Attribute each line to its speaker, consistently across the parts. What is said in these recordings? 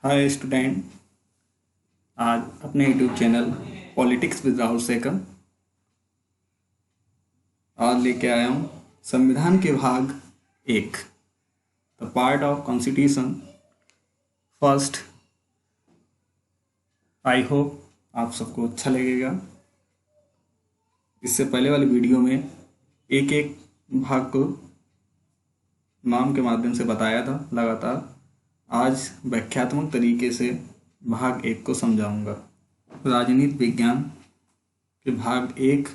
Speaker 1: Hi student. आज अपने YouTube channel politics with Rahul सेकर आज लेके आया हूँ संविधान के भाग 1 the part of constitution. First, I hope आप सबको अच्छा लगेगा। इससे पहले वाली वीडियो में एक एक भाग को नाम के माध्यम से बताया था लगातार। आज व्याख्यात्मक तरीके से भाग 1 को समझाऊंगा। राजनीति विज्ञान के भाग 1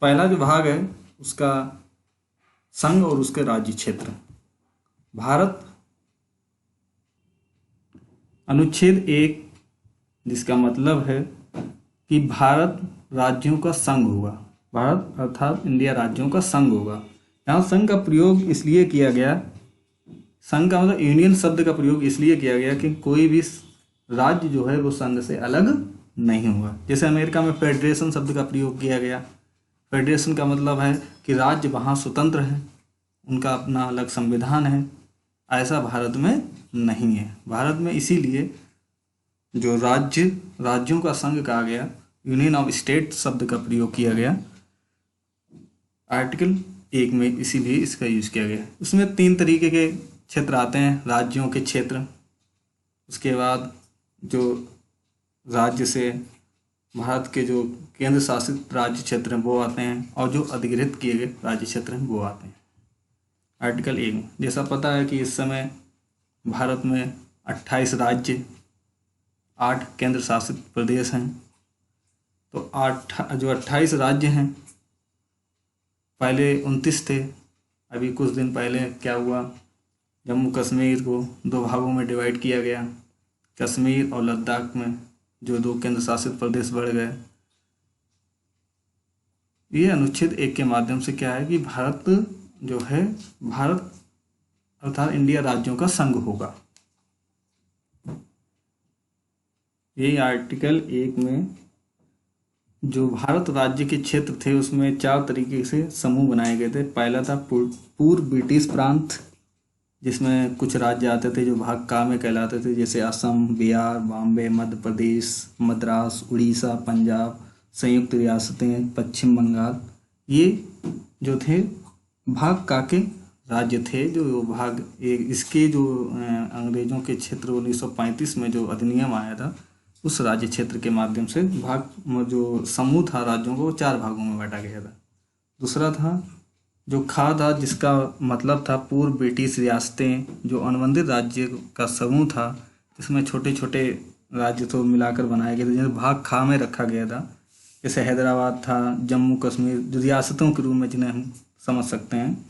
Speaker 1: पहला जो भाग है उसका संघ और उसके राज्य क्षेत्र। भारत अनुच्छेद 1, जिसका मतलब है कि भारत राज्यों का संघ होगा। भारत अर्थात इंडिया राज्यों का संघ होगा। यहाँ संघ का प्रयोग इसलिए किया गया, संघ का मतलब यूनियन शब्द का प्रयोग इसलिए किया गया कि कोई भी राज्य जो है वो संघ से अलग नहीं होगा। जैसे अमेरिका में फेडरेशन शब्द का प्रयोग किया गया। फेडरेशन का मतलब है कि राज्य वहाँ स्वतंत्र है, उनका अपना अलग संविधान है। ऐसा भारत में नहीं है। भारत में इसीलिए जो राज्यों का संघ कहा गया, यूनियन ऑफ स्टेट शब्द का प्रयोग किया गया आर्टिकल 1 में, इसीलिए इसका यूज किया गया। उसमें 3 तरीके के क्षेत्र आते हैं। राज्यों के क्षेत्र, उसके बाद जो राज्य से भारत के जो केंद्र शासित राज्य क्षेत्र हैं वो आते हैं, और जो अधिकृत किए गए राज्य क्षेत्र हैं वो आते हैं आर्टिकल 1 में। जैसा पता है कि इस समय भारत में 28 राज्य, 8 केंद्र शासित प्रदेश हैं। तो 28 राज्य हैं, पहले 29 थे। अभी कुछ दिन पहले क्या हुआ, जम्मू कश्मीर को 2 भागों में डिवाइड किया गया। कश्मीर और लद्दाख में जो 2 केंद्र शासित प्रदेश बढ़ गए। ये अनुच्छेद 1 के माध्यम से क्या है कि भारत जो है, भारत अर्थात इंडिया राज्यों का संघ होगा। यही आर्टिकल 1 में जो भारत राज्य के क्षेत्र थे उसमें 4 तरीके से समूह बनाए गए थे। पहला था पूर्व ब्रिटिश प्रांत, जिसमें कुछ राज्य आते थे जो भाग का में कहलाते थे, जैसे असम, बिहार, बॉम्बे, मध्य प्रदेश, मद्रास, उड़ीसा, पंजाब, संयुक्त रियासतें, पश्चिम बंगाल। ये जो थे भाग का के राज्य थे। जो भाग इसके जो अंग्रेजों के क्षेत्र 1935 में जो अधिनियम आया था, उस राज्य क्षेत्र के माध्यम से भाग जो समूह था राज्यों को 4 भागों में बांटा गया था। दूसरा था जो खा था, जिसका मतलब था पूर्व ब्रिटिश रियासतें, जो अनुबंधित राज्य का समूह था, जिसमें छोटे छोटे राज्य तो मिलाकर बनाए गए थे, जिन्हें भाग खा में रखा गया था। जैसे हैदराबाद था, जम्मू कश्मीर, जो रियासतों के रूप में जिन्हें हम समझ सकते हैं।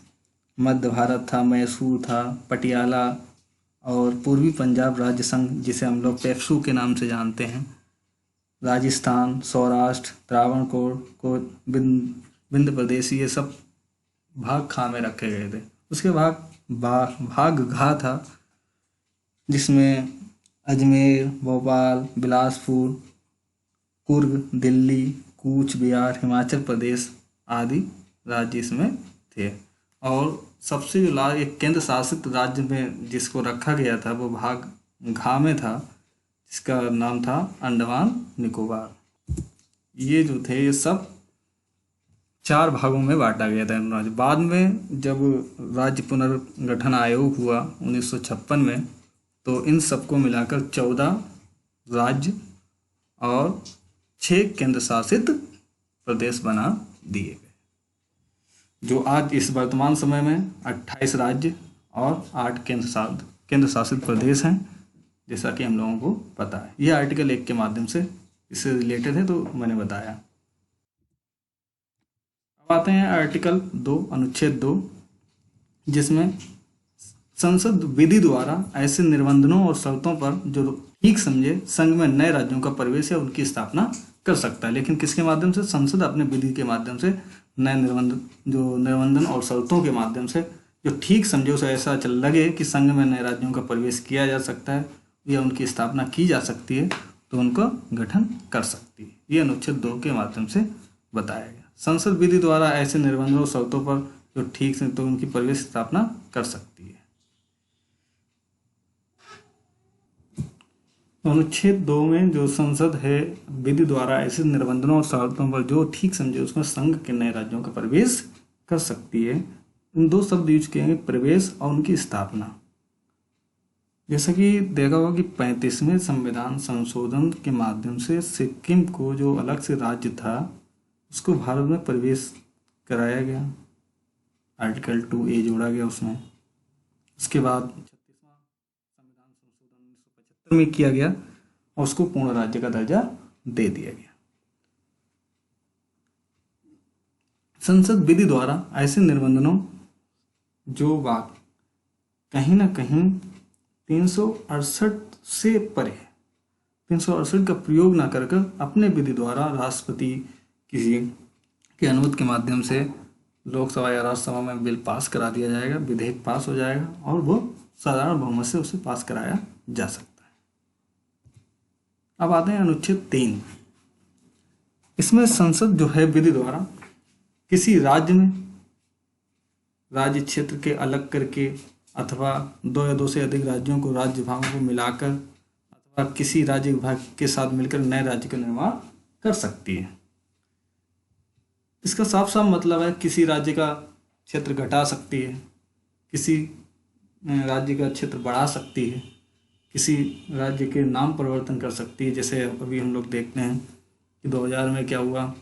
Speaker 1: मध्य भारत था, मैसूर था, पटियाला, और पूर्वी पंजाब राज्य संघ, जिसे हम लोग पेप्सू के नाम से जानते हैं। राजस्थान, सौराष्ट्र, त्रावणकोर, विंध्य प्रदेश, ये सब भाग खा में रखे गए थे। उसके भाग घा था, जिसमें अजमेर, भोपाल, बिलासपुर, कुर्ग, दिल्ली, कूच बिहार, हिमाचल प्रदेश आदि राज्य इसमें थे। और सबसे जो एक केंद्र शासित राज्य में जिसको रखा गया था वो भाग घा में था, जिसका नाम था अंडमान निकोबार। ये जो थे ये सब 4 भागों में बांटा गया था राज्य। बाद में जब राज्य पुनर्गठन आयोग हुआ 1956 में, तो इन सबको मिलाकर 14 राज्य और 6 केंद्र शासित प्रदेश बना दिए गए, जो आज इस वर्तमान समय में 28 राज्य और 8 केंद्र शासित प्रदेश हैं, जैसा कि हम लोगों को पता है। ये आर्टिकल 1 के माध्यम से इससे रिलेटेड है, तो मैंने बताया। अब आते हैं आर्टिकल 2, अनुच्छेद 2, जिसमें संसद विधि द्वारा ऐसे निबंधनों और शर्तों पर जो ठीक समझे संघ में नए राज्यों का प्रवेश या उनकी स्थापना कर सकता है। लेकिन किसके माध्यम से? संसद अपने विधि के माध्यम से नए निबंधन और शर्तों के माध्यम से जो ठीक समझे, उसे ऐसा लगे कि संघ में नए राज्यों का प्रवेश किया जा सकता है या उनकी स्थापना की जा सकती है, तो उनका गठन कर सकती है। ये अनुच्छेद 2 के माध्यम से बताया गया। संसद विधि द्वारा ऐसे निबंधनों और शर्तों पर जो ठीक से तो उनकी प्रवेश स्थापना कर सकती है। तो अनुच्छेद 2 में जो संसद है विधि द्वारा ऐसे निबंधनों और शर्तों पर जो ठीक समझे उसमें संघ के नए राज्यों का प्रवेश कर सकती है। इन दो शब्द यूज किए, प्रवेश और उनकी स्थापना। जैसा कि देखा होगा कि 35वें संविधान संशोधन के माध्यम से सिक्किम को जो अलग से राज्य था उसको भारत में प्रवेश कराया गया, आर्टिकल 2A जोड़ा गया उसमें। उसके बाद 36वां संविधान संशोधन 1975 में किया गया और उसको पूर्ण राज्य का दर्जा दे दिया गया। संसद विधि द्वारा ऐसे निबंधनों जो वाक कहीं ना कहीं 368 से परे है, 368 का प्रयोग ना कर अपने विधि द्वारा राष्ट्रपति किसी के अनुमति के माध्यम से लोकसभा या राज्यसभा में बिल पास करा दिया जाएगा, विधेयक पास हो जाएगा और वो साधारण बहुमत से उसे पास कराया जा सकता है। अब आते हैं अनुच्छेद 3। इसमें संसद जो है विधि द्वारा किसी राज्य में राज्य क्षेत्र के अलग करके अथवा 2 या 2 से अधिक राज्यों को राज्य भागों को मिलाकर अथवा किसी राज्य विभाग के साथ मिलकर नए राज्य का निर्माण कर सकती है। इसका साफ साफ मतलब है किसी राज्य का क्षेत्र घटा सकती है, किसी राज्य का क्षेत्र बढ़ा सकती है, किसी राज्य के नाम परिवर्तन कर सकती है। जैसे अभी हम लोग देखते हैं कि 2000 में क्या हुआ,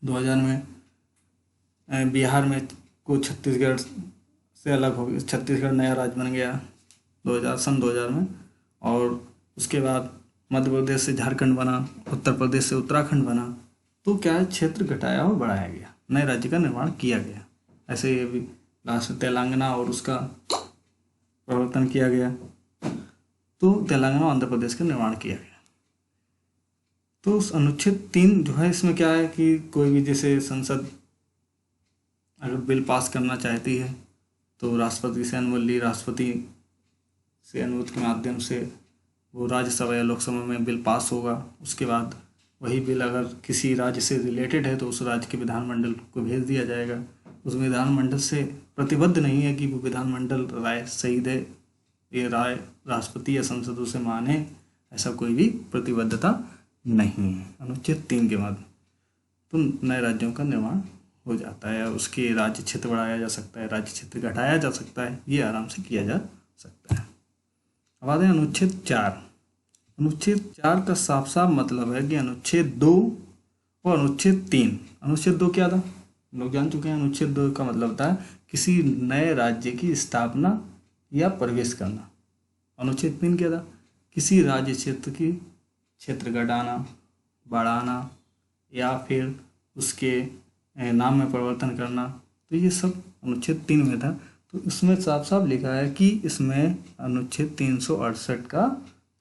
Speaker 1: 2000 में बिहार में को छत्तीसगढ़ से अलग हो गया, छत्तीसगढ़ नया राज्य बन गया 2000 में। और उसके बाद मध्य प्रदेश से झारखंड बना, उत्तर प्रदेश से उत्तराखंड बना। तो क्या है, क्षेत्र घटाया और बढ़ाया गया, नए राज्य का निर्माण किया गया। ऐसे ही अभी लास्ट में तेलंगाना और उसका परिवर्तन किया गया, तो तेलंगाना और आंध्र प्रदेश का निर्माण किया गया। तो अनुच्छेद 3 जो है इसमें क्या है कि कोई भी जैसे संसद अगर बिल पास करना चाहती है तो राष्ट्रपति से अनुमति ली, राष्ट्रपति से अनुमति के माध्यम से वो राज्यसभा या लोकसभा में बिल पास होगा। उसके बाद वही बिल अगर किसी राज्य से रिलेटेड है तो उस राज्य के विधानमंडल को भेज दिया जाएगा। उस विधानमंडल से प्रतिबद्ध नहीं है कि वो विधानमंडल राय सही दे, ये राय राष्ट्रपति या संसद उसे माने, ऐसा कोई भी प्रतिबद्धता नहीं है। अनुच्छेद 3 के बाद तो नए राज्यों का निर्माण हो जाता है, उसके राज्य क्षेत्र बढ़ाया जा सकता है, राज्य क्षेत्र घटाया जा सकता है, ये आराम से किया जा सकता है। अब आते हैं अनुच्छेद 4। अनुच्छेद 4 का साफ साफ मतलब है कि अनुच्छेद 2 और अनुच्छेद 3। अनुच्छेद 2 क्या था, हम लोग जान चुके हैं। अनुच्छेद 2 का मतलब होता है किसी नए राज्य की स्थापना या प्रवेश करना। अनुच्छेद 3 क्या था, किसी राज्य क्षेत्र की क्षेत्र घटाना, बढ़ाना या फिर उसके नाम में परिवर्तन करना। तो ये सब अनुच्छेद 3 में था। तो इसमें साफ साफ लिखा है कि इसमें अनुच्छेद 368 का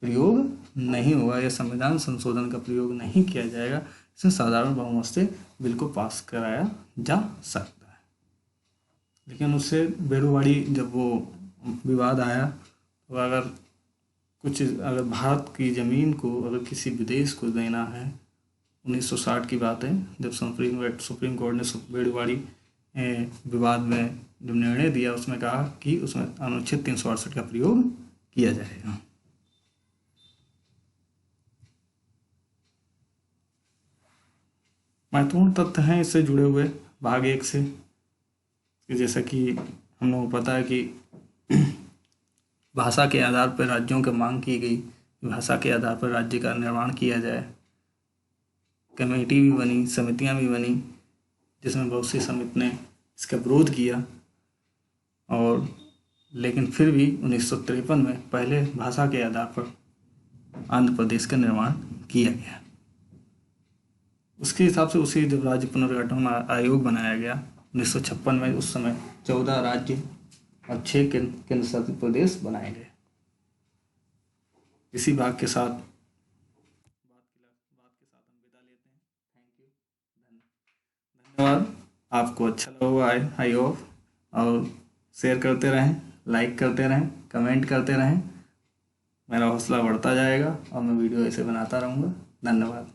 Speaker 1: प्रयोग नहीं होगा, या संविधान संशोधन का प्रयोग नहीं किया जाएगा। इसमें साधारण बहुमत से बिल को पास कराया जा सकता है। लेकिन उससे बेरुवाड़ी जब वो विवाद आया तो अगर भारत की ज़मीन को अगर किसी विदेश को देना है, 1960 की बात है जब सुप्रीम कोर्ट ने बेरुवाड़ी विवाद में जो निर्णय दिया उसमें कहा कि उसमें अनुच्छेद 368 का प्रयोग किया जाएगा। महत्वपूर्ण तथ्य हैं इससे जुड़े हुए भाग 1 से, जैसा कि हम लोगों को पता है कि भाषा के आधार पर राज्यों की मांग की गई, भाषा के आधार पर राज्य का निर्माण किया जाए। कमेटी भी बनी, समितियां भी बनी, जिसमें बहुत सी समिति ने इसका विरोध किया, और लेकिन फिर भी 1953 में पहले भाषा के आधार पर आंध्र प्रदेश का निर्माण किया गया। उसके हिसाब से उसी जब राज्य पुनर्गठन आयोग बनाया गया 1956 में, उस समय 14 राज्य और 6 केंद्र शासित प्रदेश बनाए गए। इसी बात के साथ हम विदा लेते हैं। थैंक यू, धन्यवाद। आपको अच्छा लगा होगा आई होप, और शेयर करते रहें, लाइक करते रहें, कमेंट करते रहें। मेरा हौसला बढ़ता जाएगा और मैं वीडियो ऐसे बनाता रहूँगा। धन्यवाद।